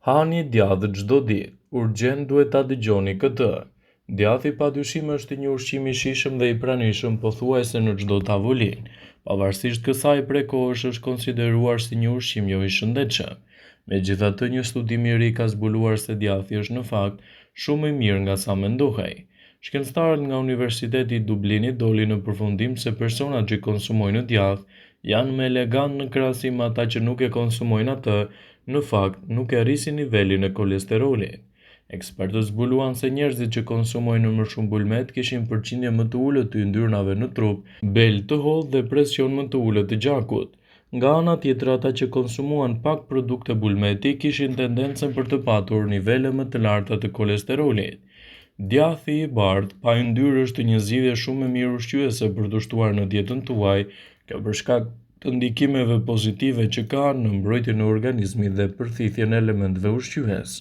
Hani djathë çdo ditë, urgjent duhet ta dëgjoni këtë. Djathi padyshim është një ushqim i shijshëm dhe i pranishëm pothuajse në çdo tavolinë. Pavarësisht kësaj, prekosh është konsideruar si një ushqim jo i shëndetshëm. Megjithatë, një studim i ri ka zbuluar se djathi është në fakt shumë i mirë nga sa mendohej. Shkencëtarët nga Universiteti i Dublinit dolin në përfundim se personat që konsumojnë djathë janë më elegant në krahasim me ata që nuk e konsumojnë atë, në fakt nuk e rrisin nivelin e kolesterolit. Ekspertët zbuluan se njerëzit që konsumojnë më shumë bulmet kishin përqindje më të ulët të yndyrnave në trup, belë të hollë dhe presion më të ulët të gjakut. Nga ana tjetër, ata që konsumuan pak produkte bulmeti kishin tendencën për të patur nivele më të larta të kolesterolit. Djathi i bardhë pa yndyrë është një zgjidhje shumë e mirë ushqyese për të shtuar në dietën tuaj, kjo për shkak të ndikimeve pozitive që ka në mbrojtjen e organizmit dhe përthithjen e elementeve ushqyes.